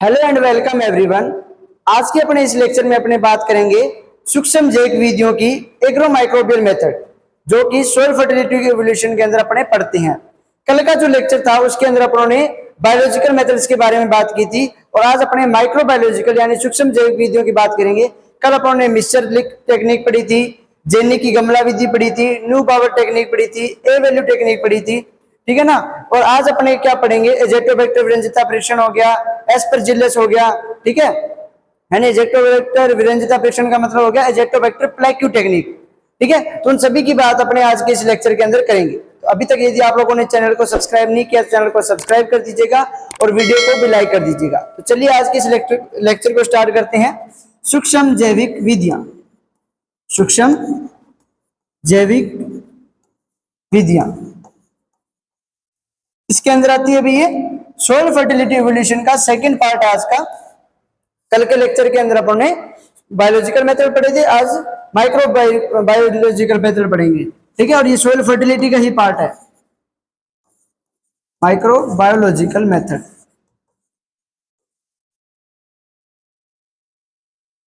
Hello and welcome everyone. आज के अपने इस लेक्चर में अपने बात करेंगे सूक्ष्म जैविक विधियों की एग्रो माइक्रोबियल मेथड, जो कि सोइल फर्टिलिटी के इवोल्यूशन के अंदर अपने पढ़ते हैं। कल का जो लेक्चर था उसके अंदर अपनों ने बायोलॉजिकल मेथड्स के बारे में बात की थी और आज अपने माइक्रोबायोलॉजिकल यानी सूक्ष्म जैविक विधियों की बात करेंगे। कल अपनों ने मिक्सचर टेक्निक पढ़ी थी, जेनी की गमला विधि पढ़ी थी, न्यू पावर टेक्निक पढ़ी थी, ए वैल्यू टेक्निक पढ़ी थी, ठीक है ना। और आज अपने क्या पढ़ेंगे, एजेटोबैक्टर विरंजिता परीक्षण हो गया, एस्परजिलस हो गया, ठीक है। यानी एजेटोबैक्टर विरंजिता परीक्षण का मतलब हो गया एजेटोबैक्टर प्लेक्यू टेक्निक, ठीक है। तो उन सभी की बात अपने आज के इस लेक्चर के अंदर करेंगे। तो अभी तक यदि आप लोगों ने चैनल को सब्सक्राइब नहीं किया, चैनल को सब्सक्राइब कर दीजिएगा और वीडियो को भी लाइक कर दीजिएगा। तो चलिए आज के इस लेक्चर को स्टार्ट करते हैं। सूक्ष्म जैविक विधियां, सूक्ष्म जैविक विधियां इसके अंदर आती है भी ये सोइल फर्टिलिटी इवोल्यूशन का सेकंड पार्ट आज का। कल के लेक्चर के अंदर अपन ने बायोलॉजिकल मेथड पढ़े थे, आज माइक्रो बायोलॉजिकल मेथड पढ़ेंगे, ठीक है। और ये सोइल फर्टिलिटी का ही पार्ट है, माइक्रो बायोलॉजिकल मेथड,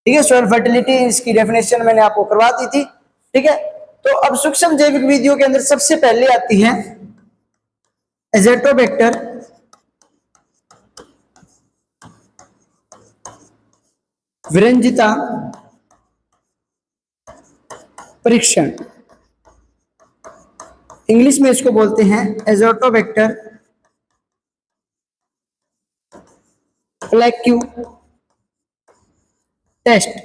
ठीक है। सोइल फर्टिलिटी इसकी डेफिनेशन मैंने आपको करवा दी थी, ठीक है। तो अब सूक्ष्म जैविक विधियों के अंदर सबसे पहले आती है एजेटोबैक्टर विरंजिता परीक्षण। इंग्लिश में इसको बोलते हैं एजेटोबैक्टर प्लेक्यू टेस्ट,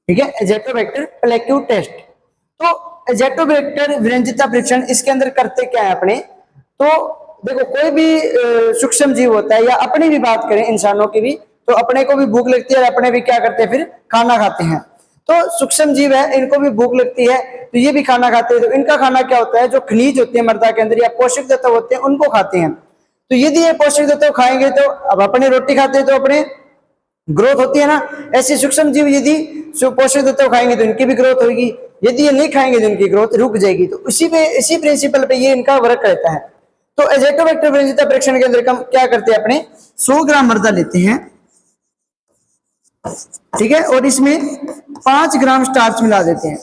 ठीक है। Azotobacter plaque test. तो एजेटोबैक्टर विरंजिता परीक्षण इसके अंदर करते क्या है अपने, तो देखो कोई भी सूक्ष्म जीव होता है या अपनी भी बात करें इंसानों की भी, तो अपने को भी भूख लगती है और अपने भी क्या करते हैं, फिर खाना खाते हैं। तो सूक्ष्म जीव है, इनको भी भूख लगती है तो ये भी खाना खाते हैं। तो इनका खाना क्या होता है, जो खनिज होते हैं मृदा के अंदर या पोषक तत्व होते हैं उनको खाते हैं। तो यदि ये पोषक तत्व खाएंगे तो अब अपने रोटी खाते हैं तो अपने ग्रोथ होती है ना, ऐसे सूक्ष्म जीव यदि पोषक तत्व खाएंगे तो इनकी भी ग्रोथ होगी, यदि ये नहीं खाएंगे तो इनकी ग्रोथ रुक जाएगी। तो इसी प्रिंसिपल पे ये इनका वर्क रहता है। तो एजेटोबैक्टर विरंजिता परीक्षण के अंदर हम क्या करते हैं, अपने 100 ग्राम मृदा लेते हैं, ठीक है, और इसमें 5 ग्राम स्टार्च मिला देते हैं,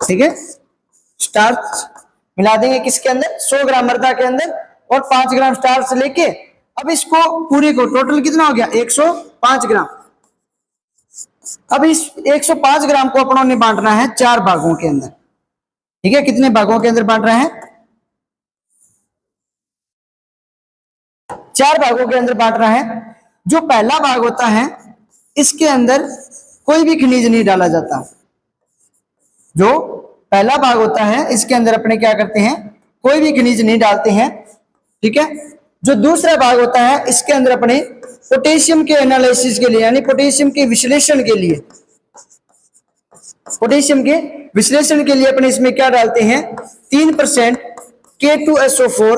ठीक है। स्टार्च मिला देंगे किसके अंदर, 100 ग्राम मृदा के अंदर, और 5 ग्राम स्टार्च लेके अब इसको पूरे को टोटल कितना हो गया 105 ग्राम। अब इस 105 ग्राम को अपनों ने बांटना है 4 भागों के अंदर, ठीक है। कितने भागों के अंदर बांट रहे हैं, 4 भागों के अंदर बांट रहा है। जो पहला भाग होता है इसके अंदर कोई भी खनिज नहीं डाला जाता। जो पहला भाग होता है इसके अंदर अपने क्या करते हैं, कोई भी खनिज नहीं डालते हैं, ठीक है। जो दूसरा भाग होता है इसके अंदर अपने पोटेशियम के एनालिसिस के लिए यानी पोटेशियम के विश्लेषण के लिए, पोटेशियम के विश्लेषण के लिए अपने इसमें क्या डालते हैं 3% K2SO4,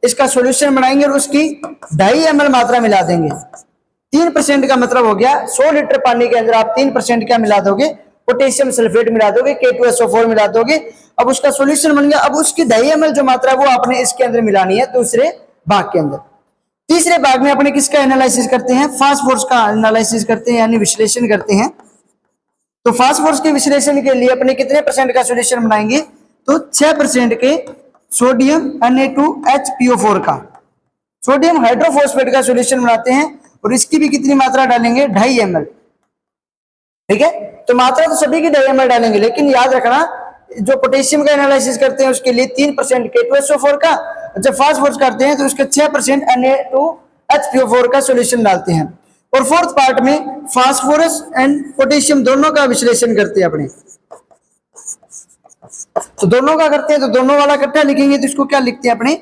इसका सॉल्यूशन बनाएंगे और उसकी 2.5 ml मात्रा मिला देंगे। 3% का मतलब हो गया 100 लीटर पानी के अंदर आप 3% क्या मिला दोगे, पोटेशियम सल्फेट मिला दोगे, K2SO4 मिला दोगे। अब उसका सॉल्यूशन बन गया। अब उसकी 2.5 ml जो मात्रा वो आपने इसके अंदर मिलानी है दूसरे भाग के अंदर। तीसरे भाग में अपने किसका एनालिसिस करते हैं, फास्फोरस का एनालिसिस करते हैं यानी विश्लेषण करते हैं। तो फास्फोरस के विश्लेषण के लिए अपने कितने परसेंट का सॉल्यूशन बनाएंगे, तो 6% के सोडियम Na2HPO4 का सोडियम हाइड्रोफॉस्फेट का सॉल्यूशन बनाते हैं और इसकी भी कितनी मात्रा डालेंगे 2.5 ml, ठीक है। तो मात्रा तो सभी की 2.5 ml डालेंगे, लेकिन याद रखना जो पोटेशियम का एनालिसिस करते हैं उसके लिए 3% K2SO4 का, जब फास्फोरस करते हैं तो उसका 6% Na2HPO4 का सॉल्यूशन डालते हैं। और फोर्थ पार्ट में फास्फोरस एंड पोटेशियम दोनों का विश्लेषण करते हैं अपने। तो दोनों का करते हैं तो दोनों वाला इकट्ठा लिखेंगे तो इसको क्या लिखते हैं अपने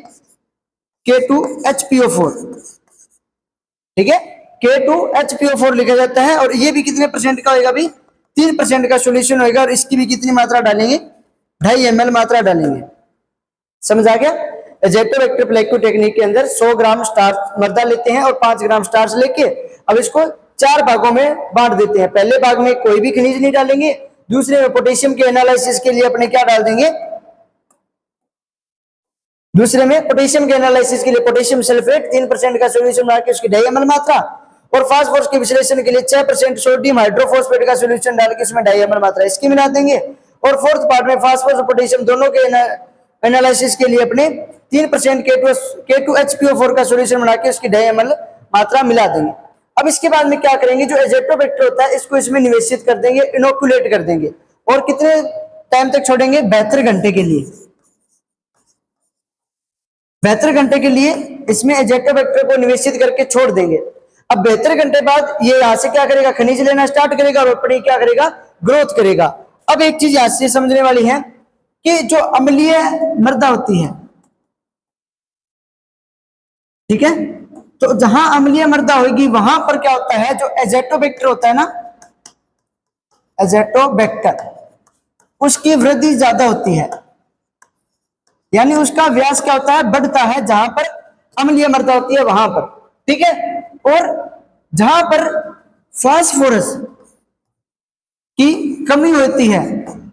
K2HPO4, ठीक है। K2HPO4 लिखा जाता है और ये भी कितने परसेंट का होगा, भी 3% का सॉल्यूशन होगा और इसकी भी कितनी मात्रा डालेंगे 2.5 ml मात्रा डालेंगे। समझ आ गया। एजेटोबैक्टर प्लेक्यू टेक्निक के अंदर 100 ग्राम स्टार्च मृदा लेते हैं और 5 ग्राम स्टार्च लेके अब इसको 4 भागों में बांट देते हैं। पहले भाग में कोई भी खनिज नहीं डालेंगे, दूसरे में पोटेशियम के एनालिसिस के लिए अपने क्या डाल देंगे दूसरे में पोटेशियम के एनालिसिस के लिए पोटेशियम सल्फेट 3% का सोल्यूशन बना के उसकी ढाई ml मात्रा, और फास्फोरस के विश्लेषण के लिए 6% सोडियम हाइड्रोफॉस्फेट का सोल्यूशन डाल के उसमें ढाई ml मात्रा इसकी मिला देंगे। और फोर्थ पार्ट में फास्फोरस और पोटेशियम दोनों के एनालिसिस के लिए अपने 3% K2HPO4 का सोल्यूशन बना के उसकी ढाई ml मात्रा मिला देंगे। अब इसके बाद में क्या करेंगे, जो एजेटोबैक्टर होता है इसको इसमें निवेशित कर देंगे, इनोकुलेट कर देंगे, और कितने टाइम तक छोड़ेंगे, 72 घंटे के लिए। 72 घंटे के लिए इसमें एजेटोबैक्टर को निवेशित करके छोड़ देंगे। अब 72 घंटे बाद ये यहां से क्या करेगा, खनिज लेना स्टार्ट करेगा और अपनी क्या करेगा, ग्रोथ करेगा। अब एक चीज यहां से समझने वाली है कि जो अम्लीय मृदा होती है, ठीक है, तो जहां अम्लीय मृदा होगी वहां पर क्या होता है, जो एजेटोबैक्टर होता है ना, एजेटोबैक्टर, उसकी वृद्धि ज्यादा होती है, यानी उसका व्यास क्या होता है, बढ़ता है जहां पर अम्लीय मृदा होती है वहां पर, ठीक है। और जहां पर फास्फोरस की कमी होती है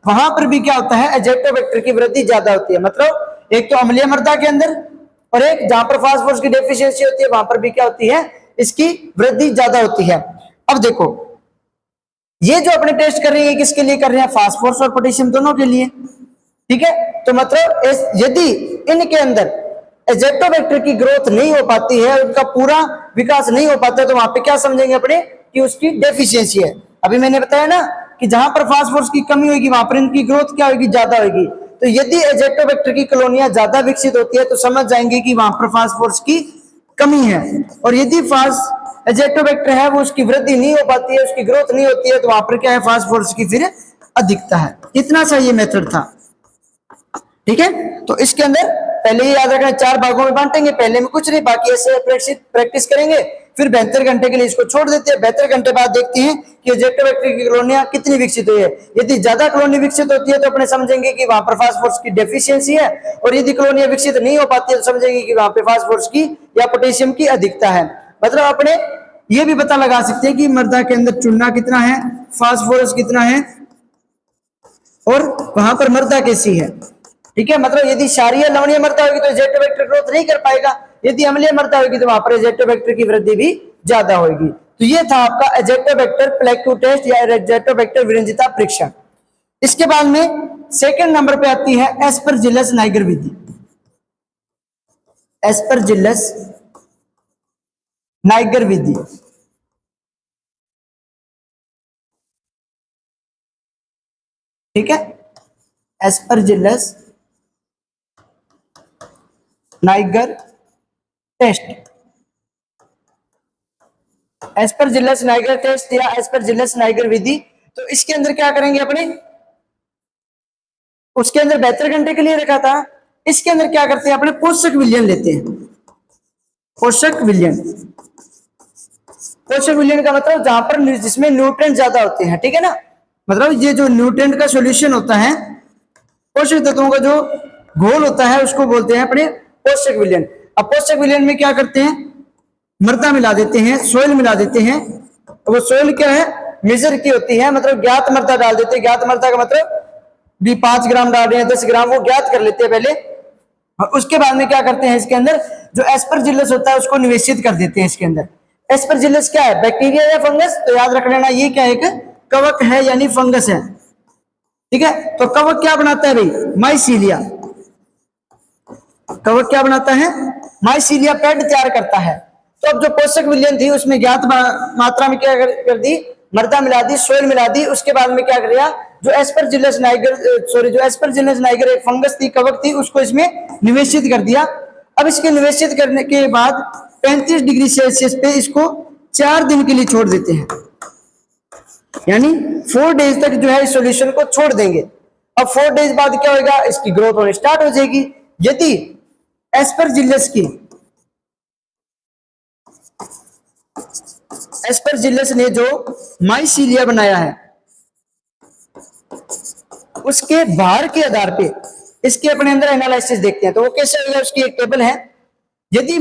वहां पर भी क्या होता है, एजेटोबैक्टर की वृद्धि ज्यादा होती है। मतलब एक तो अम्लीय मृदा के अंदर, और एक जहां पर फास्फोरस की डेफिशिएंसी होती है वहां पर भी क्या होती है, इसकी वृद्धि ज्यादा होती है। अब देखो ये जो अपने टेस्ट कर रहे हैं किसके लिए कर रहे हैं, फास्फोरस और पोटेशियम दोनों के लिए, ठीक है। तो मतलब यदि इनके अंदर एजेटोबैक्टर की ग्रोथ नहीं हो पाती है, उनका पूरा विकास नहीं हो पाता है, तो वहां पे क्या समझेंगे अपने कि उसकी डेफिशिएंसी है। अभी मैंने बताया ना कि जहां पर फास्फोरस की कमी होगी वहां पर इनकी ग्रोथ क्या होगी, ज्यादा होगी। तो यदि एजेटोबैक्टर की कॉलोनियां ज्यादा विकसित होती है तो समझ जाएंगे कि वहां पर फास्फोरस की कमी है। और यदि एजेटोबैक्टर है वो उसकी वृद्धि नहीं हो पाती है, उसकी ग्रोथ नहीं होती है, तो वहां पर क्या है, फास्फोरस की फिर अधिकता है। इतना सा ये मेथड था, ठीक है। तो इसके अंदर पहले ही याद रखना, 4 भागों में बांटेंगे, पहले में कुछ नहीं, बाकी ऐसे प्रैक्टिस करेंगे, फिर 72 घंटे के लिए इसको छोड़ देते हैं। 72 घंटे बाद देखते हैं कि एजेटोबैक्टर की कॉलोनियां कितनी विकसित हुई है। यदि ज्यादा कॉलोनी विकसित होती है तो अपने समझेंगे कि वहां पर फास्फोरस की डेफिशिएंसी है, और यदि कॉलोनियां विकसित नहीं हो पाती है तो समझेंगे कि वहां पर फास्फोरस की या पोटेशियम की अधिकता है। मतलब अपने ये भी पता लगा सकते हैं कि मृदा के अंदर चूना कितना है, फास्फोरस कितना है, और वहां पर मृदा कैसी है, ठीक है। मतलब यदि क्षारीय लवणीय मृदा होगी तो एजेटोबैक्टर ग्रोथ नहीं कर पाएगा, यदि अम्लीय मृदा होगी तो वहां पर एजेटोबैक्टर की वृद्धि भी ज्यादा होगी। तो ये था आपका एजेटोबैक्टर प्लेक्यू टेस्ट या एजेटोबैक्टर विरंजिता परीक्षण। इसके बाद में सेकंड नंबर पे आती है एस्परजिलस नाइगर विधि। एस्परजिलस नाइगर विधि, ठीक है, Aspergillus niger test. Aspergillus niger test या एस्परजिलस नाइगर विधि, तो इसके अंदर क्या करेंगे अपने, उसके अंदर 72 घंटे के लिए रखा था, इसके अंदर क्या करते हैं अपने, पोषक विलयन लेते हैं। पोषक विलयन, पोषक विलयन का मतलब जहां पर जिसमें न्यूट्रिएंट ज्यादा होते हैं, ठीक है ना। मतलब ये जो न्यूट्रिएंट का सॉल्यूशन होता है, पोषक तत्वों का जो घोल होता है उसको बोलते हैं अपने पोषक विलयन। अब पोषक विलयन में क्या करते हैं, मृदा मिला देते हैं, सोइल मिला देते हैं। वो सोइल क्या है, मेजर की होती है, मतलब ज्ञात मृदा डाल देते हैं। ज्ञात मृदा का मतलब भी 5 ग्राम डाल रहे हैं, 10 ग्राम, वो ज्ञात कर लेते हैं पहले। और उसके बाद में क्या करते हैं, इसके अंदर जो एस्परजिलस होता है उसको निवेशित कर देते हैं इसके अंदर। एस्परजिलस क्या है, बैक्टीरिया या फंगस, तो याद रख लेना ये क्या है, एक कवक है यानी फंगस है, ठीक है। तो कवक क्या बनाता है भाई, माइसीलिया। कवक क्या बनाता है, माइसीलिया पैड तैयार करता है। तो अब जो पोषक विलयन थी उसमें ज्ञात मात्रा में क्या कर दी, मृदा मिला दी, सोइल मिला दी। उसके बाद में क्या कर दिया, जो एस्परजिलस नाइगर एक फंगस थी, कवक थी, उसको इसमें निवेशित कर दिया। अब इसके निवेशित करने के बाद 35 डिग्री सेल्सियस पे इसको 4 दिन के लिए छोड़ देते हैं, यानी 4 डेज तक जो है इस सॉल्यूशन को छोड़ देंगे। अब 4 डेज बाद क्या होगा, इसकी ग्रोथ होनी स्टार्ट हो जाएगी। यदि एस्परजिलस ने जो माइसीलिया बनाया है उसके भार के आधार पे इसके अपने अंदर एनालिसिस देखते हैं। तो वो कैसे होगा, उसकी एक टेबल है। यदि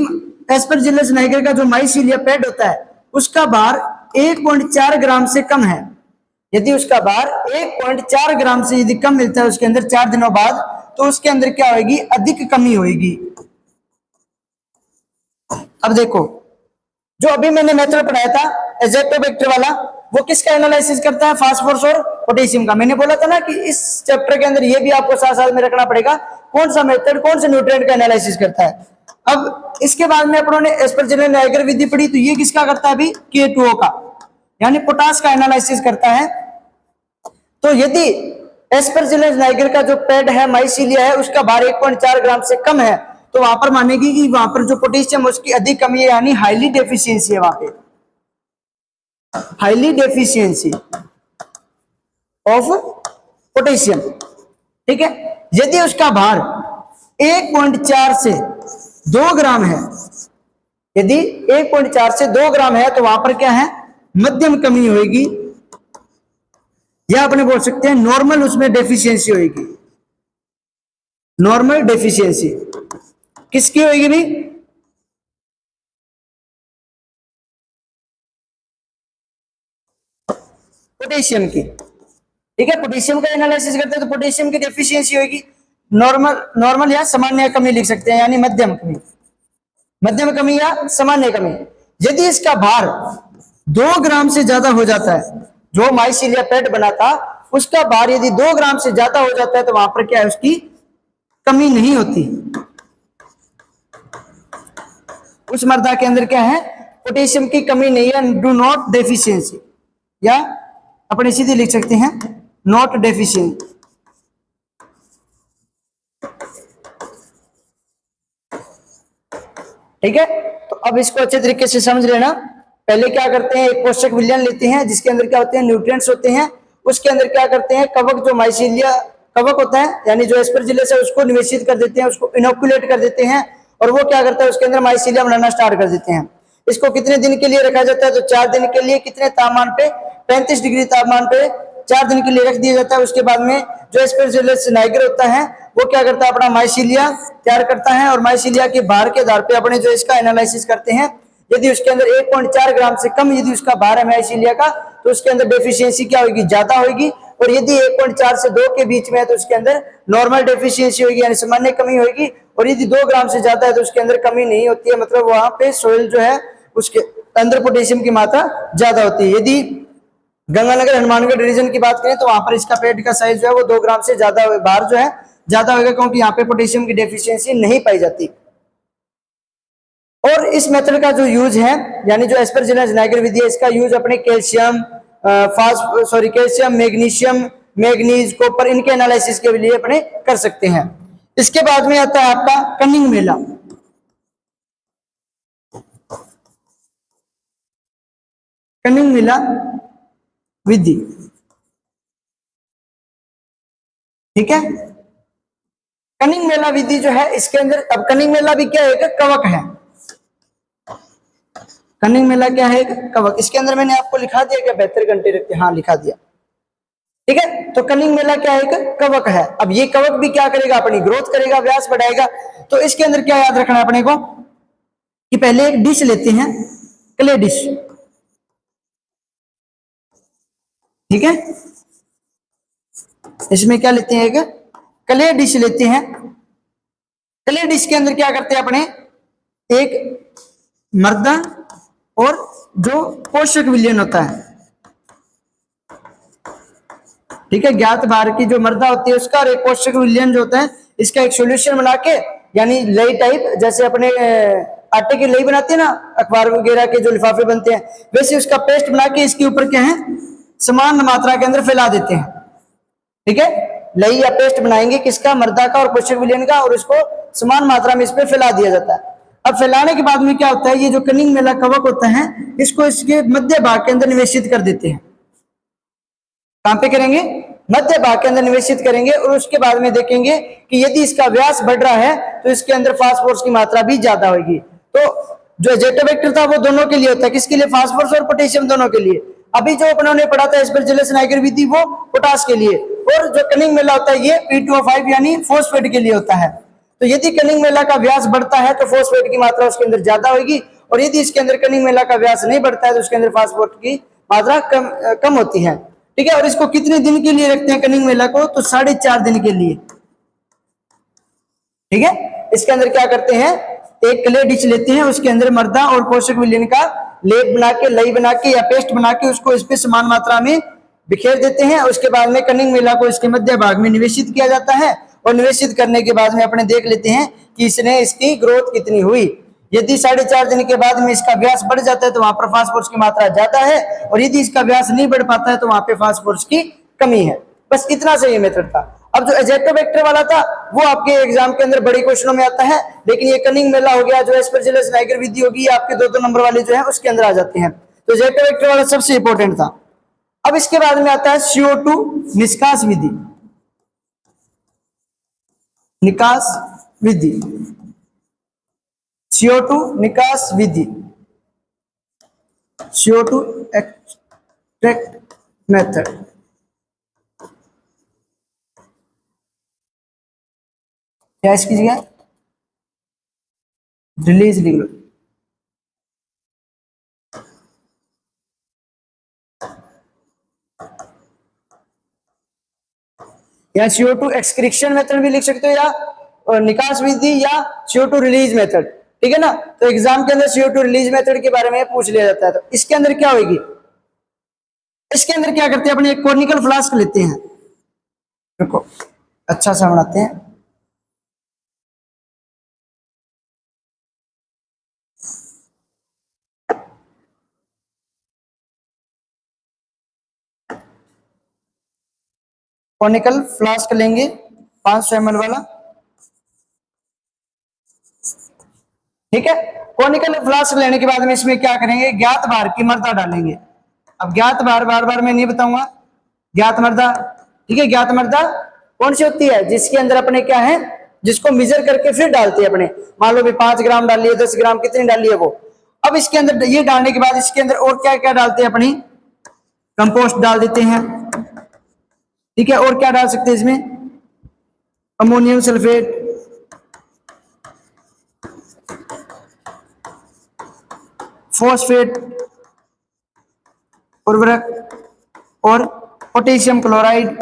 एस्परजिलस नाइगर का जो माइसीलिया पैड होता है उसका भार 1.4 ग्राम से कम है, यदि उसका भार 1.4 ग्राम से यदि कम मिलता है उसके अंदर 4 दिनों बाद, तो उसके अंदर क्या होगी, अधिक कमी होगी। अब देखो, जो अभी मैंने मेथड पढ़ाया था एजेटोबैक्टर वाला, वो किसका एनालिसिस करता है, फास्फोरस और पोटेशियम का। मैंने बोला था ना कि इस चैप्टर के अंदर ये भी आपको साथ साथ में रखना पड़ेगा, कौन सा मेथड कौन से न्यूट्रिएंट का एनालिसिस करता है। अब इसके बाद में अपनों ने एस्परजिलस-नाइगर विधि पढ़ी, तो ये किसका करता है अभी, K2O का, यानी पोटास का एनालिसिस करता है। तो यदि एस्परजिलस-नाइगर का जो पैड है, माइसीलिया है, उसका भार 1.4 ग्राम से कम है, तो वहां पर मानेगी कि वहां पर जो पोटेशियम उसकी अधिक कमी है, यानी हाईली डेफिशिएंसी है, वहां पे हाईली डेफिशिएंसी ऑफ पोटेशियम। ठीक है, यदि उसका भार 1.4 से 2 ग्राम है, यदि 1.4 से 2 ग्राम है, तो वहां पर क्या है, मध्यम कमी होगी, या अपने बोल सकते हैं नॉर्मल उसमें डेफिशिएंसी होगी। नॉर्मल डेफिशिएंसी किसकी होगी भी, पोटेशियम की। ठीक है, पोटेशियम का एनालिसिस करते हैं तो पोटेशियम की डेफिशिएंसी होगी नॉर्मल या सामान्य कमी लिख सकते हैं, यानी मध्यम कमी, मध्यम कमी या सामान्य कमी। यदि इसका भार 2 ग्राम से ज्यादा हो जाता है, जो माइसीलिया पैड बना था उसका भार यदि 2 ग्राम से ज्यादा हो जाता है, तो वहां पर क्या है, उसकी कमी नहीं होती। उस मृदा के अंदर क्या है, पोटेशियम की कमी नहीं है, डू नॉट डेफिशिएंसी, या अपने सीधे लिख सकते हैं नॉट डेफिशिएंट। ठीक है, तो अब इसको अच्छे तरीके से समझ लेना। पहले क्या करते हैं, एक पोषक विलयन लेते हैं जिसके अंदर क्या होते हैं, न्यूट्रिएंट्स होते हैं। उसके अंदर क्या करते हैं, कवक, जो माइसीलिया कवक होता है, यानी जो एस्परजिलस है, उसको निवेशित कर देते हैं, उसको इनोकुलेट कर देते हैं, और वो क्या करता है, उसके अंदर माइसीलिया बनाना स्टार्ट कर देते हैं। इसको कितने दिन के लिए रखा जाता है, तो 4 दिन के लिए। कितने तापमान पे, 35 डिग्री तापमान पे 4 दिन के लिए रख दिया जाता है। उसके बाद में जो एस्परजिलस-नाइगर होता है वो क्या करता है, अपना माइसीलिया तैयार करता है, और माइसीलिया के भार के आधार पे अपने जो इसका एनालिसिस करते हैं। यदि उसके अंदर 1.4 ग्राम से कम यदि उसका भार है माइसीलिया का, तो उसके अंदर डेफिशिएंसी क्या होगी, ज्यादा होगी। और यदि 1.4 से 2 के बीच में है, तो उसके अंदर नॉर्मल डेफिशिएंसी होगी, यानी सामान्य कमी होगी। और यदि 2 ग्राम से ज्यादा है तो उसके अंदर कमी नहीं होती है, मतलब वहां पे सोइल जो है उसके अंदर पोटेशियम की मात्रा ज्यादा होती है। यदि गंगानगर हनुमानगढ़ रीजन की बात करें तो वहां पर इसका पेट का साइज जो है वो 2 ग्राम से ज्यादा, भार जो है ज्यादा होगा, क्योंकि यहाँ पे पोटेशियम की डेफिशिएंसी नहीं पाई जाती। और इस मेथड का जो यूज है, यानी जो एस्परजिलस-नाइगर विधि है, इसका यूज अपने calcium, calcium, magnesium, manganese, copper, इनके एनालिसिस के लिए अपने कर सकते हैं। इसके बाद में आता है आपका कनिंग मेला। कनिंग मेला विधि, ठीक है। कनिंग मेला विधि जो है, इसके अंदर, अब कनिंग मेला भी क्या है, एक कवक है। कनिंग मेला क्या है, एक कवक। इसके अंदर मैंने आपको लिखा दिया क्या, 72 घंटे रखते, हाँ लिखा दिया, ठीक है। तो कनिंग मेला क्या है, एक कवक है। अब ये कवक भी क्या करेगा, अपनी ग्रोथ करेगा, व्यास बढ़ाएगा। तो इसके अंदर क्या याद रखना है अपने को, कि पहले एक डिश लेते हैं, क्ले डिश, ठीक है। इसमें क्या लेते हैं, एक क्ले डिश लेते हैं। क्ले डिश के अंदर क्या करते हैं अपने, एक मर्दा और जो पोषक विलयन होता है, ठीक है, ज्ञात भार की जो मर्दा होती है उसका, और एक पोषक विलयन जो होता है, इसका एक सॉल्यूशन बना के, यानी लई टाइप, जैसे अपने आटे की लई बनाते हैं ना, अखबार वगैरह के जो लिफाफे बनते हैं, वैसे उसका पेस्ट बना के इसके ऊपर क्या है, समान मात्रा के अंदर फैला देते हैं, ठीक है। लई या पेस्ट बनाएंगे किसका, मर्दा का और पोषक विलयन का, और इसको समान मात्रा में इस पे फैला दिया जाता है। अब फैलाने के बाद में क्या होता है, ये जो कनिंग मेला कवक होता है, इसको इसके मध्य भाग के अंदर निवेशित कर देते हैं। कहां पे करेंगे, मध्य भाग के अंदर निवेशित करेंगे। और उसके बाद में देखेंगे कि यदि इसका व्यास बढ़ रहा है तो इसके अंदर फास्फोरस की मात्रा भी ज्यादा होगी। तो जो एजेटोबैक्टर था वो दोनों के लिए होता है, किसके लिए, फास्फोरस और पोटेशियम दोनों के लिए। अभी जो अपनों ने पढ़ा था एस्परजिलस-नाइगर विधि, वो पोटास के लिए। और जो कनिंग मेला होता है ये P2O5 यानी फॉस्फेट के लिए होता है। तो यदि कनिंग मेला का व्यास बढ़ता है तो फॉस्फेट की मात्रा उसके अंदर ज्यादा होगी, और यदि इसके अंदर कनिंग मेला का व्यास नहीं बढ़ता है तो उसके अंदर फास्फेट की मात्रा कम होती है। ठीक है। और इसको कितने दिन के लिए रखते हैं कनिंग मेला को, तो 4.5 दिन के लिए, ठीक है। इसके अंदर क्या करते हैं, एक क्ले डिश लेते हैं, उसके अंदर मर्दा और पोषक विलयन का लेप बना के, लई बना के या पेस्ट बना के उसको इस पे समान मात्रा में बिखेर देते हैं। उसके बाद में कनिंग मेला को इसके मध्य भाग में निवेशित किया जाता है, और निवेशित करने के बाद में अपने देख लेते हैं कि इसने इसकी ग्रोथ कितनी हुई। यदि 4.5 दिन के बाद में इसका व्यास बढ़ जाता है तो वहां पर फास्फोरस की मात्रा ज्यादा है, और यदि इसका व्यास नहीं बढ़ पाता है तो वहां पे फास्फोरस की कमी है। बस इतना सा ये मेथड था। अब जो एजेक्टोबैक्टर वाला था वो आपके एग्जाम के अंदर बड़ी क्वेश्चनों में आता है, लेकिन ये कनिंग मेला हो गया, जो एस्परजिलस नाइगर विधि होगी, आपके 2-2 नंबर वाले जो है उसके अंदर आ जाते हैं। तो एजेक्टोबैक्टर वाला सबसे इंपॉर्टेंट था। अब इसके बाद में आता है CO2 निष्कास विधि। निकास विधि, CO2 निकास विधि, CO2 एक्सट्रैक्ट मेथड। क्या इसकी जगह रिलीज लिख लो। या CO2 एक्सक्रीशन मेथड भी लिख सकते हो, या निकास विधि, या CO2 रिलीज मेथड, ठीक है ना। तो एग्जाम के अंदर CO2 रिलीज मेथड के बारे में पूछ लिया जाता है। तो इसके अंदर क्या होगी, इसके अंदर क्या करते हैं, अपने एक कॉनिकल फ्लास्क लेते हैं, देखो अच्छा सा बनाते हैं, कॉनिकल फ्लास्क लेंगे 500 ml वाला, ठीक है। कॉनिकल फ्लास्क लेने के बाद में इसमें क्या करेंगे, ज्ञात भार की मर्दा डालेंगे। अब ज्ञात भार बार बार मैं नहीं बताऊंगा, ज्ञात मर्दा, ठीक है। ज्ञात मर्दा कौन सी होती है, जिसके अंदर अपने क्या है, जिसको मेजर करके फिर डालते हैं अपने, मान लो भी 5 ग्राम डालिए, 10 ग्राम, कितनी डालिए वो। अब इसके अंदर ये डालने के बाद इसके अंदर और क्या क्या डालते हैं, अपनी कंपोस्ट डाल देते हैं, ठीक है। और क्या डाल सकते हैं इसमें, अमोनियम सल्फेट, फॉस्फेट उर्वरक, और पोटेशियम क्लोराइड,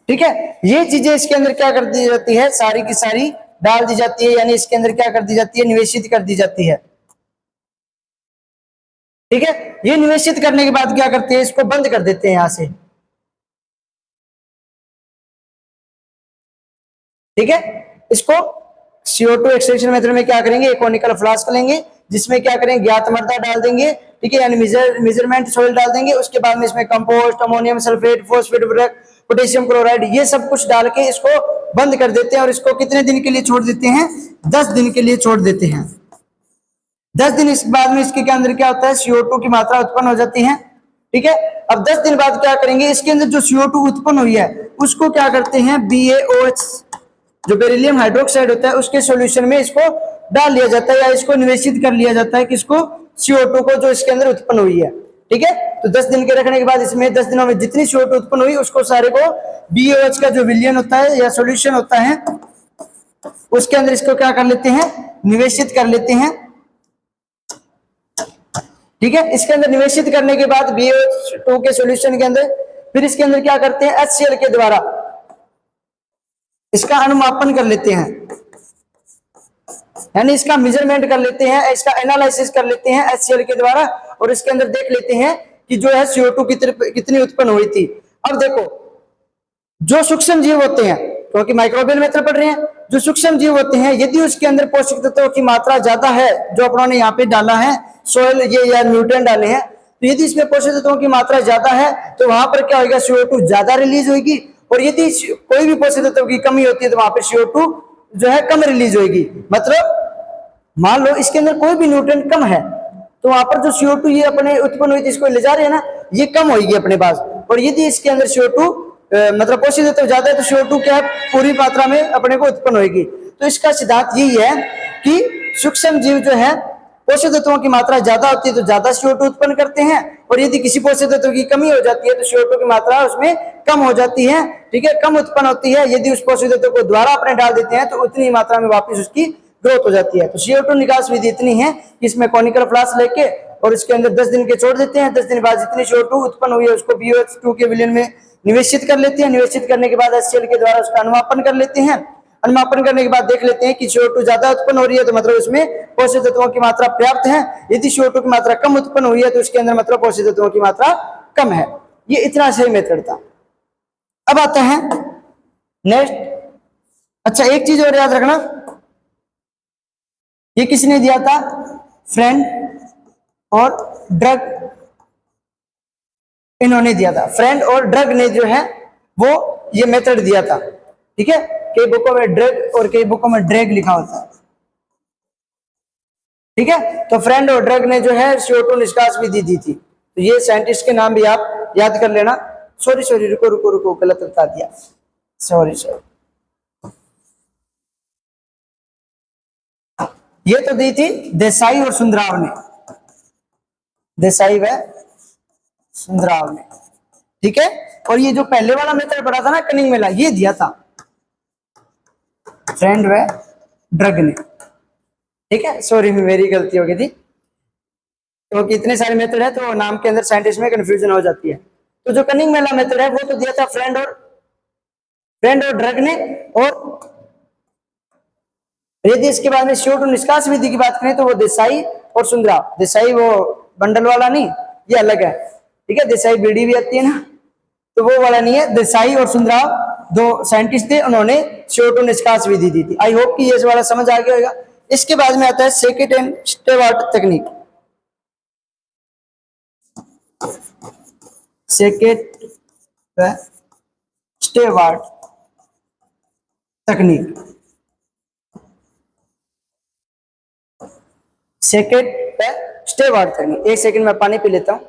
ठीक है। ये चीजें इसके अंदर क्या कर दी जाती है, सारी की सारी डाल दी जाती है, यानी इसके अंदर क्या कर दी जाती है, निवेशित कर दी जाती है, ठीक है। ये निवेशित करने के बाद क्या करते हैं, इसको बंद कर देते हैं यहां से, ठीक है। इसको CO2 एक्सट्रैक्शन मेथड में क्या करेंगे, एक कॉनिकल फ्लास्क लेंगे, जिसमें क्या करेंगे, ज्ञात मर्दा डाल देंगे, ठीक है, यानी मेजरमेंट सॉइल डाल देंगे। उसके बाद में इसमें कंपोस्ट, अमोनियम सल्फेट, फॉस्फेट उर्वरक, पोटेशियम क्लोराइड, ये सब कुछ डाल के इसको बंद कर देते हैं। और इसको कितने दिन के लिए छोड़ देते हैं, 10 दिन के लिए छोड़ देते हैं। 10 दिन इसके बाद में इसके अंदर क्या होता है, CO2 की मात्रा उत्पन्न हो जाती है, ठीक है। अब 10 दिन बाद क्या करेंगे, इसके अंदर जो CO2 उत्पन्न हुई है उसको क्या करते हैं, BaOH, जो बेरिलियम हाइड्रोक्साइड होता है, उसके सॉल्यूशन में इसको डाल लिया जाता है, या इसको निवेशित कर लिया जाता है, किसको, CO2 को, जो इसके अंदर उत्पन्न हुई है, ठीक है। तो 10 दिन के रखने के बाद इसमें 10 दिनों में जितनी CO2 उत्पन्न हुई उसको सारे को BaOH का जो विलयन होता है या सॉल्यूशन होता है उसके अंदर इसको क्या कर लेते हैं, निवेशित कर लेते हैं, ठीक है। इसके अंदर निवेशित करने के बाद BaO2 के सॉल्यूशन के अंदर फिर इसके अंदर क्या करते हैं, HCl के द्वारा इसका अनुमापन कर लेते हैं, यानी इसका मेजरमेंट कर लेते हैं, इसका एनालिसिस कर लेते हैं HCl के द्वारा, और इसके अंदर देख लेते हैं कि जो है CO2 कितनी उत्पन्न हुई थी। अब देखो, जो सूक्ष्म जीव होते हैं, क्योंकि माइक्रोबियल मेथड पढ़ रहे हैं, जो सूक्ष्म जीव होते हैं, यदि उसके अंदर पोषक तत्वों की मात्रा ज्यादा है, जो अपनों ने यहाँ पे डाला है सोयल ये या न्यूट्रिएंट डाले हैं, तो यदि इसमें पोषक तत्वों की मात्रा ज्यादा है तो वहां पर क्या होगा, CO2 ज्यादा रिलीज होगी। और यदि कोई भी पोषक तत्व की कमी होती है तो वहां पर CO2 जो है कम रिलीज होगी। मतलब मान लो इसके अंदर कोई भी न्यूट्रिएंट कम है तो वहां पर जो CO2 ये अपने उत्पन्न हुई थी, इसको ले जा रहे हैं ना, ये कम होगी अपने पास। और यदि इसके अंदर CO2 मतलब पोषक तत्व ज्यादा है तो CO2 क्या है, पूरी मात्रा में अपने को उत्पन्न होगी। तो इसका सिद्धांत यही है कि सूक्ष्म जीव जो है पोषक तत्वों की मात्रा ज्यादा होती है तो ज्यादा CO2 उत्पन्न करते हैं, और यदि किसी पोषक तत्व की कमी हो जाती है तो CO2 की मात्रा उसमें कम हो जाती है, ठीक है, कम उत्पन्न होती है। यदि उस पोषक तत्व को दोबारा अपने डाल देते हैं तो उतनी मात्रा में वापस उसकी ग्रोथ हो जाती है। तो CO2 निकास विधि इतनी है कि इसमें कॉनिकल फ्लास्क लेके और इसके अंदर 10 दिन के छोड़ देते हैं। 10 दिन बाद जितनी CO2 उत्पन्न हुई है उसको BOH2 के विलयन में निवेशित कर लेते हैं। निवेशित करने के बाद HCl के द्वारा उसका अनुमापन कर लेते हैं। अनुमापन करने के बाद देख लेते हैं कि CO2 ज्यादा उत्पन्न हो रही है तो मतलब उसमें पोषक तत्वों की मात्रा पर्याप्त है। यदि CO2 की मात्रा कम उत्पन्न हुई है तो उसके अंदर मतलब पोषक तत्वों की मात्रा कम है। ये इतना सही मेथड था। अब आता है नेक्स्ट। अच्छा, एक चीज और याद रखना, ये किसने दिया था? फ्रेंड और ड्रग, इन्होंने दिया था। फ्रेंड और ड्रग ने जो है वो ये मेथड दिया था। ठीक है, कई बुकों में ड्रग और कई बुकों में ड्रैग लिखा होता है। ठीक है, तो फ्रेंड और ड्रग ने जो है CO2 निष्कास विधि दी थी। तो ये साइंटिस्ट के नाम भी आप याद कर लेना। सॉरी रुको रुको रुको, गलत बता दिया, सॉरी। ये तो दी थी देसाई और सुंदराव ने, देसाई व सुंदराव ने। ठीक है, और ये जो पहले वाला मेथड पढ़ा था ना कनिंग मेला, ये दिया था फ्रेंड व ड्रग ने। ठीक है, सॉरी मेरी गलती हो गई थी, क्योंकि इतने सारे मेथड है तो नाम के अंदर साइंटिस्ट में कंफ्यूजन हो जाती है। तो जो कनिंग मेला मेथड है वो तो दिया था फ्रेंड और ड्रग ने। और यदि इसके बाद में CO2 निष्कास विधि की बात करें तो वो देसाई और सुंदराव। देसाई वो बंडल वाला नहीं, ये अलग है। ठीक है, देसाई बीड़ी भी आती है ना, तो वो वाला नहीं है। देसाई और सुंदराव दो साइंटिस्ट थे, उन्होंने CO2 निष्कास विधि दी थी। आई होप कि ये वाला समझ आ गया होगा। इसके बाद में आता है सेकेट एंड स्टेवार्ट तकनीक। सेकेट व स्टेवार्ट तकनीक। सेकेट व स्टेवार्ट तकनीक। एक सेकंड में पानी पी लेता हूं।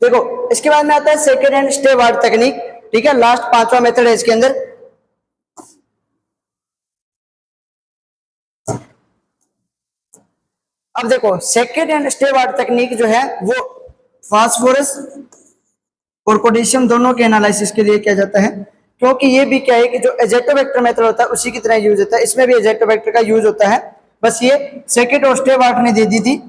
देखो, इसके बाद में आता है सेकेंड एंड स्टेवार्ट तकनीक। ठीक है, लास्ट पांचवा मेथड है इसके अंदर। अब देखो, सेकेंड एंड स्टेवार्ट तकनीक जो है वो फास्फोरस और पोटेशियम दोनों के एनालिसिस के लिए किया जाता है। क्योंकि ये भी क्या है कि जो एजेटोबैक्टर मेथड होता है उसी की तरह यूज होता है, इसमें भी एजेटोबैक्टर का यूज होता है। बस ये सेकेंड और स्टेवार्ट ने दे दी थी,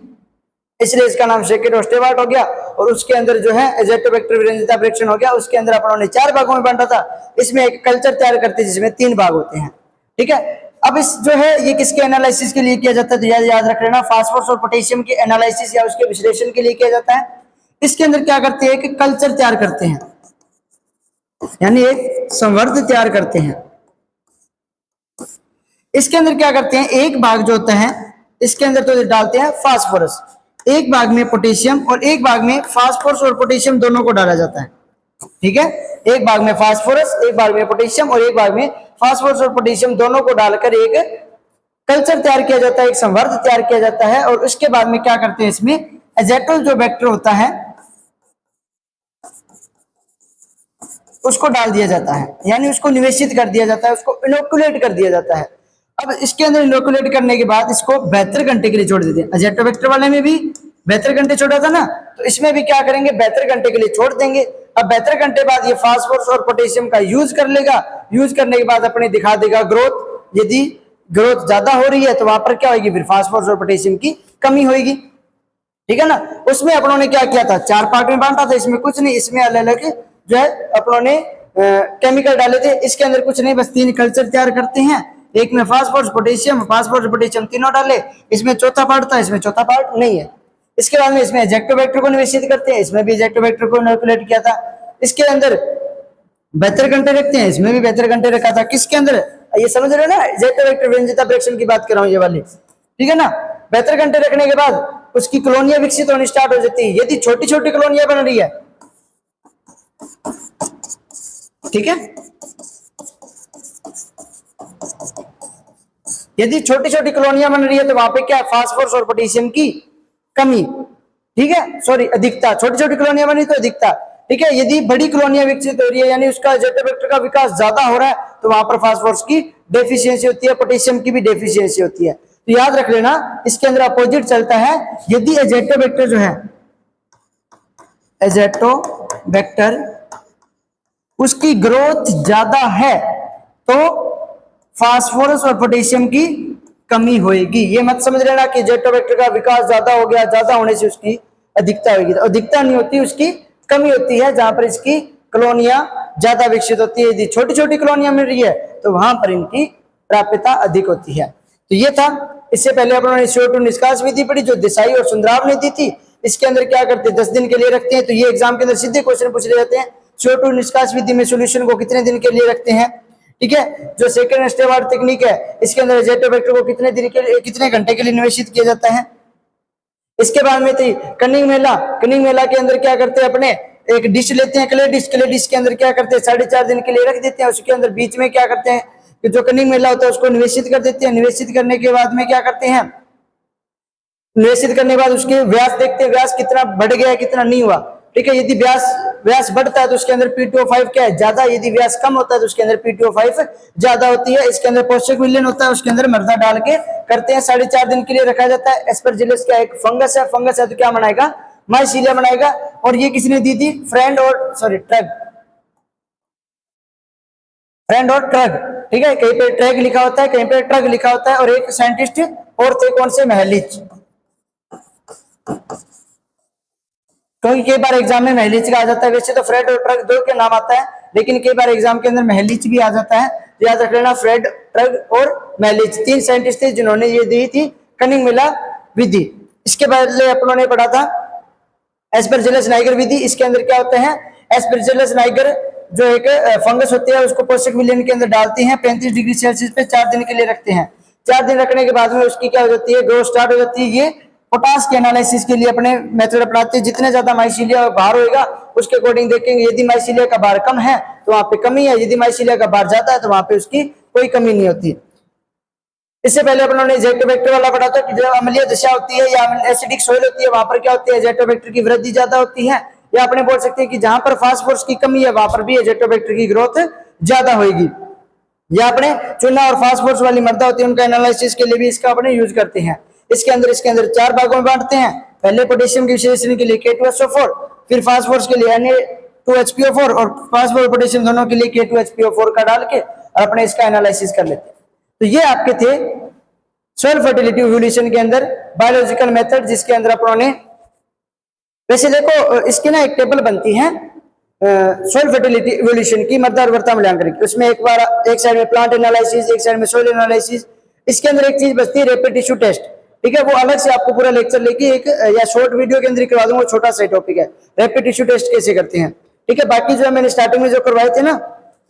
इसलिए इसका नाम सेकेंड और स्टेवार्ट हो गया। और उसके अंदर जो है एजेटोबैक्टर विरंजिता परीक्षण हो गया। उसके अंदर अपन ने 4 भागों में बांटा था, इसमें एक कल्चर तैयार करते हैं जिसमें 3 भाग होते हैं। ठीक है, अब इस जो है ये किसके एनालिसिस के लिए किया जाता है तो याद रख लेना, फास्फोरस और पोटेशियम के एनालिसिस या उसके विश्लेषण के लिए किया जाता है। इसके अंदर क्या करते हैं कि कल्चर तैयार करते हैं, यानी एक संवर्ध तैयार करते हैं। इसके अंदर क्या करते हैं, एक भाग जो होता है इसके अंदर तो डालते हैं फास्फोरस, एक भाग में पोटेशियम और एक भाग में फास्फोरस और पोटेशियम दोनों को डाला जाता है। ठीक है, एक भाग में फास्फोरस, एक भाग में पोटेशियम और एक भाग में फास्फोरस और पोटेशियम दोनों को डालकर एक कल्चर तैयार किया जाता है, एक संवर्ध तैयार किया जाता है। और उसके बाद में क्या करते हैं, इसमें एजेटोल जो बैक्टर होता है उसको डाल दिया जाता है, यानी उसको निवेशित कर दिया जाता है, उसको इनोकुलेट कर दिया जाता है। अब इसके अंदर इनोकुलेट करने के बाद इसको 72 घंटे के लिए छोड़ देते हैं। एजेटोबैक्टर वाले में भी 72 घंटे छोड़ा था ना, तो इसमें भी क्या करेंगे, 72 घंटे के लिए छोड़ देंगे। अब 72 घंटे बाद ये फास्फोरस और पोटेशियम का यूज कर लेगा। यूज करने के बाद अपने दिखा देगा ग्रोथ। यदि ग्रोथ ज्यादा हो रही है तो वहां पर क्या होगी, फिर फास्फोरस और पोटेशियम की कमी होगी। ठीक है ना, उसमें अपनों ने क्या किया था, 4 पार्ट में बांटा था। इसमें कुछ नहीं, इसमें अलग अलग जो है अपनों ने केमिकल डाले थे। इसके अंदर कुछ नहीं, बस 3 कल्चर तैयार करते हैं। एक में फास्फोरस पोटेशियम तीनों डाले। इसमें चौथा पार्ट था, इसमें चौथा पार्ट नहीं है। इसके बाद में इसमें एजेक्टोबैक्टर को निवेशित करते हैं, इसमें भी एजेक्टोबैक्टर को इनोकुलेट किया था। इसके अंदर 72 घंटे रखते हैं, इसमें भी 72 घंटे रखा था। किसके अंदर, ये समझ रहे हो ना, एजेक्टोबैक्टर विरंजिता परीक्षण की बात कर रहा हूं ये वाली। ठीक है ना, 72 घंटे रखने के बाद उसकी कॉलोनियां विकसित होनी स्टार्ट हो जाती है। यदि छोटी छोटी कॉलोनियां बन रही है, ठीक है, यदि छोटी छोटी कॉलोनियां बन रही है तो वहां पे क्या, फास्फोरस और पोटेशियम की कमी। ठीक है, सॉरी अधिकता, छोटी छोटी कॉलोनियां बनी तो अधिकता। ठीक ठीक है, यदि बड़ी कॉलोनियां विकसित हो रही है यानी उसका एजेटोबैक्टर का विकास ज्यादा हो रहा है तो वहां पर फास्फोरस की डेफिशिएंसी होती है, पोटेशियम की भी डेफिशिएंसी होती है। तो याद रख लेना इसके अंदर अपोजिट चलता है। यदि एजेटोबैक्टर जो है, एजेटोबैक्टर उसकी ग्रोथ ज्यादा है तो फास्फोरस और पोटेशियम की कमी होगी। ये मत समझ लेना कि एजेटोबैक्टर का विकास ज्यादा हो गया, ज्यादा होने से उसकी अधिकता होगी। अधिकता नहीं होती, उसकी कमी होती है जहां पर इसकी कॉलोनियां ज्यादा विकसित होती है। यदि छोटी छोटी कॉलोनियां मिल रही है तो वहां पर इनकी प्राप्यता अधिक होती है। तो ये था। इससे पहले अपन ने CO2 निष्कास विधि पढ़ी जो देसाई और सुंदराव ने दी थी। इसके अंदर क्या करते हैं, 10 दिन के लिए रखते हैं। तो ये एग्जाम के अंदर सीधे क्वेश्चन पूछ रहे जाते हैं, CO2 निष्कास विधि में सोल्यूशन को कितने दिन के लिए रखते हैं। ठीक है, जो सेकंड स्टेवार्ड टेक्निक है इसके अंदर एजेटोबैक्टर को कितने दिन के लिए, कितने घंटे के लिए निवेशित किया जाता है। इसके बाद में थी कनिंग मेला। कनिंग मेला के अंदर क्या करते हैं, अपने एक डिश लेते हैं, क्ले डिश। क्ले डिश के अंदर क्या करते हैं, 4.5 दिन के लिए रख देते हैं। उसके अंदर बीच में क्या करते हैं कि जो कनिंग मेला होता है उसको निवेशित कर देते हैं। निवेशित करने के बाद में क्या करते हैं, निवेशित करने के बाद उसके व्यास देखते हैं, व्यास कितना बढ़ गया कितना नहीं हुआ। ठीक है, यदि व्यास बढ़ता है तो उसके अंदर P2O5 क्या है, ज्यादा। यदि व्यास कम होता है तो उसके अंदर P2O5 ज्यादा होती है। इसके अंदर पोषक विलयन होता है, उसके अंदर मृदा डाल के करते हैं। 4.5 दिन के लिए रखा जाता है। एस्परजिलस का एक फंगस है, फंगस है तो क्या बनाएगा, माइसीलिया बनाएगा। और ये किसने दी थी, फ्रेंड और ट्रग। ठीक है, कहीं पे ट्रैग लिखा होता है, कहीं पे ट्रग लिखा होता है। और एक साइंटिस्ट और थे, कौन से, महलिच। क्योंकि कई बार एग्जाम में महलिच का आ जाता है। वैसे तो फ्रेड और ट्रग दो के नाम आता है, लेकिन कई बार एग्जाम के अंदर महलिच भी आ जाता है। तो याद रख लेना, फ्रेड, ट्रग और महलिच 3 साइंटिस्ट थे जिन्होंने ये दी थी कनिंग मेला विधि। इसके पहले अपनों ने पढ़ा था एस्परजिलस नाइगर विधि। इसके अंदर क्या होते हैं, एस्परजिलस नाइगर जो एक फंगस होती है उसको पोषक विलयन के अंदर डालते हैं। 35 डिग्री सेल्सियस पे 4 दिन के लिए रखते हैं। 4 दिन रखने के बाद में उसकी क्या हो जाती है, ग्रोथ स्टार्ट हो जाती है। ये पोटास के एनालिसिस के लिए अपने मेथड अपनाते हैं। जितने ज्यादा माइसीलिया बाहर होगा उसके अकॉर्डिंग देखेंगे। यदि माइसीलिया का बार कम है तो वहां पे कमी है, यदि माइसीलिया का बार ज्यादा है तो वहां पे उसकी कोई कमी नहीं होती। इससे पहले अपन ने एजेटोबैक्टर वाला पढ़ा था कि जो अम्लीय दशा होती है या एसिडिक सोइल होती है वहां पर क्या होती है, एजेटोबैक्टर की वृद्धि ज्यादा होती है। या अपने बोल सकते हैं कि जहां पर फास्फोरस की कमी है वहां पर भी एजेटोबैक्टर की ग्रोथ ज्यादा होगी। या अपने चूना और फास्फोरस वाली मृदा होती है उनका एनालिसिस के लिए भी इसका अपने यूज करते हैं। इसके अंदर 4 भागों में बांटते हैं। पहले पोटेशियम के विश्लेषण के लिए K2SO4, फिर फास्फोरस के लिए Na2HPO4 और फास्फोरस और पोटेशियम दोनों के लिए K2HPO4 का डाल के और अपने इसका एनालिसिस कर लेते हैं। तो ये आपके थे सॉइल फर्टिलिटी इवोल्यूशन के अंदर बायोलॉजिकल मेथड, जिसके अंदर अपनों ने, वैसे देखो इसकी ना एक टेबल बनती है सॉइल फर्टिलिटी इवोल्यूशन की, मृदा उर्वरता मूल्यांकन की। उसमें एक साइड में प्लांट एनालिसिस, एक साइड में सॉइल एनालिसिस। इसके अंदर एक चीज बचती है, रैपिड टिश्यू टेस्ट। ठीक है, वो अलग से आपको पूरा लेक्चर लेके एक या शॉर्ट वीडियो के अंदर करवा दूंगा, छोटा सा टॉपिक है, रैपिड टिश्यू टेस्ट कैसे करते हैं। ठीक है, बाकी जो मैंने स्टार्टिंग में जो करवाए थे ना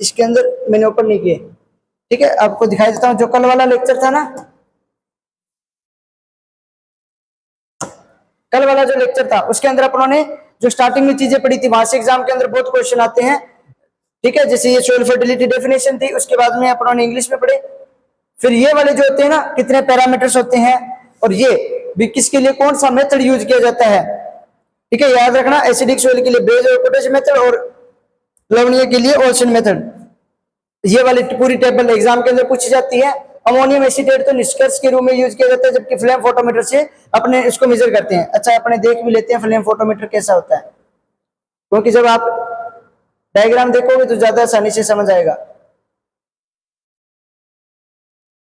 इसके अंदर मैंने ओपन नहीं किए। ठीक है, आपको दिखाई देता हूँ जो कल वाला लेक्चर था ना, कल वाला जो लेक्चर था उसके अंदर अपनों ने जो स्टार्टिंग में चीजें पढ़ी थी वहां से एग्जाम के अंदर बहुत क्वेश्चन आते हैं। ठीक है, जैसे ये सॉइल फर्टिलिटी डेफिनेशन थी, उसके बाद में अपनों ने इंग्लिश में पढ़े। फिर ये वाले जो होते हैं ना, कितने पैरामीटर्स होते हैं और ये भी किसके लिए कौन सा मेथड यूज किया जाता है। ठीक है, याद रखना, एसिडिक सॉइल के लिए बेज और पोटेश मेथड और लवणीय के लिए ओल्सन मेथड। ये वाली पूरी टेबल एग्जाम के अंदर पूछी जाती है। अमोनियम एसीटेट तो निष्कर्ष के रूप में यूज किया जाता है, जबकि फ्लेम फोटोमीटर से अपने इसको मेजर करते हैं। अच्छा, अपने देख भी लेते हैं फ्लेम फोटोमीटर कैसा होता है, क्योंकि जब आप डायग्राम देखोगे तो ज्यादा आसानी से समझ आएगा।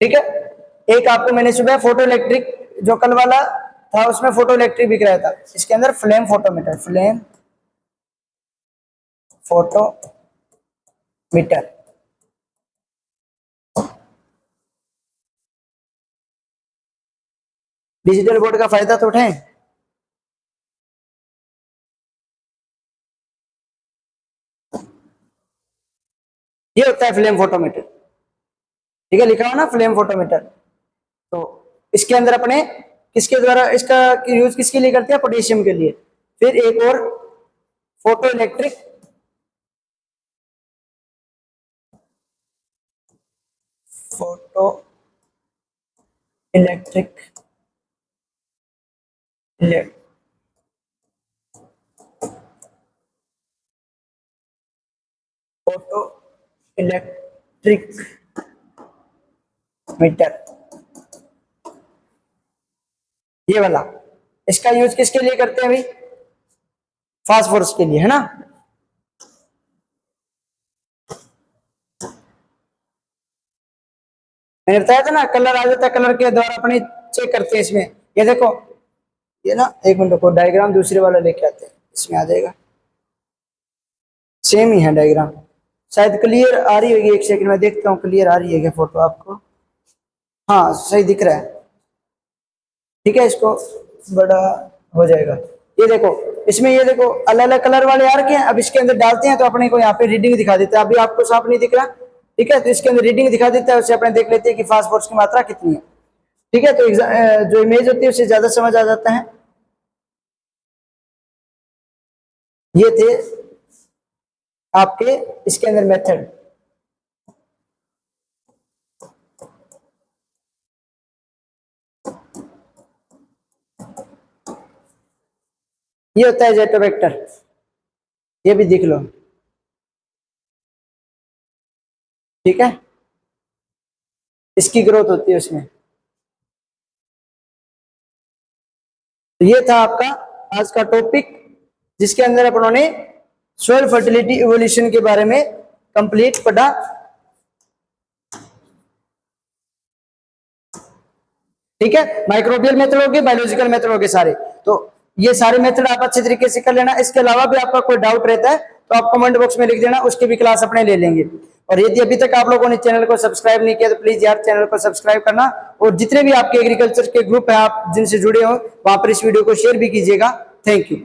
ठीक है, एक आपको मैंने सुबह फोटो इलेक्ट्रिक जो कल वाला था उसमें फोटो इलेक्ट्रिक भी कराया था। इसके अंदर flame photometer, flame photometer. Digital board का फायदा तो उठाएं। ये होता है फ्लेम फोटोमीटर। ठीक है, लिखा हो ना फ्लेम फोटोमीटर। तो इसके अंदर अपने किसके द्वारा इसका यूज किसके लिए करते हैं, पोटेशियम के लिए। फिर एक और photo electric, photo electric photo electric meter, ये वाला, इसका यूज किसके लिए करते हैं भाई? फास्फोरस के लिए, है ना। मैंने बताया था ना कलर आ जाता है, कलर के द्वारा अपने चेक करते हैं इसमें। ये देखो, ये ना, एक मिनट को डायग्राम दूसरे वाला लेके आते हैं, इसमें आ जाएगा, सेम ही है डायग्राम। शायद क्लियर आ रही होगी, एक सेकंड में देखता हूँ क्लियर आ रही है क्या फोटो आपको। हाँ सही दिख रहा है, ठीक है, इसको बड़ा हो जाएगा। ये देखो, इसमें ये देखो अलग अलग कलर वाले आ रखे हैं। अब इसके अंदर डालते हैं तो अपने को यहाँ पे रीडिंग दिखा देता है। अभी आपको साफ नहीं दिख रहा, ठीक है, तो इसके अंदर रीडिंग दिखा देता है, उससे अपने देख लेते हैं कि फास्फोरस की मात्रा कितनी है, ठीक है। तो जो इमेज होती है उससे ज्यादा समझ आ जाता है। ये थे आपके इसके अंदर मेथड। ये होता है जेटो वेक्टर, ये भी देख लो, ठीक है, इसकी ग्रोथ होती है उसमें। तो ये था आपका आज का टॉपिक, जिसके अंदर अपनों ने सॉइल फर्टिलिटी इवोल्यूशन के बारे में कंप्लीट पढ़ा, ठीक है। माइक्रोबियल मेथड हो गए, बायोलॉजिकल मेथड हो गए सारे। तो ये सारे मेथड आप अच्छे तरीके से कर लेना। इसके अलावा भी आपका कोई डाउट रहता है तो आप कमेंट बॉक्स में लिख देना, उसकी भी क्लास अपने ले लेंगे। और यदि अभी तक आप लोगों ने चैनल को सब्सक्राइब नहीं किया तो प्लीज यार चैनल को सब्सक्राइब करना, और जितने भी आपके एग्रीकल्चर के ग्रुप है आप जिनसे जुड़े हो वहां पर इस वीडियो को शेयर भी कीजिएगा। Thank you.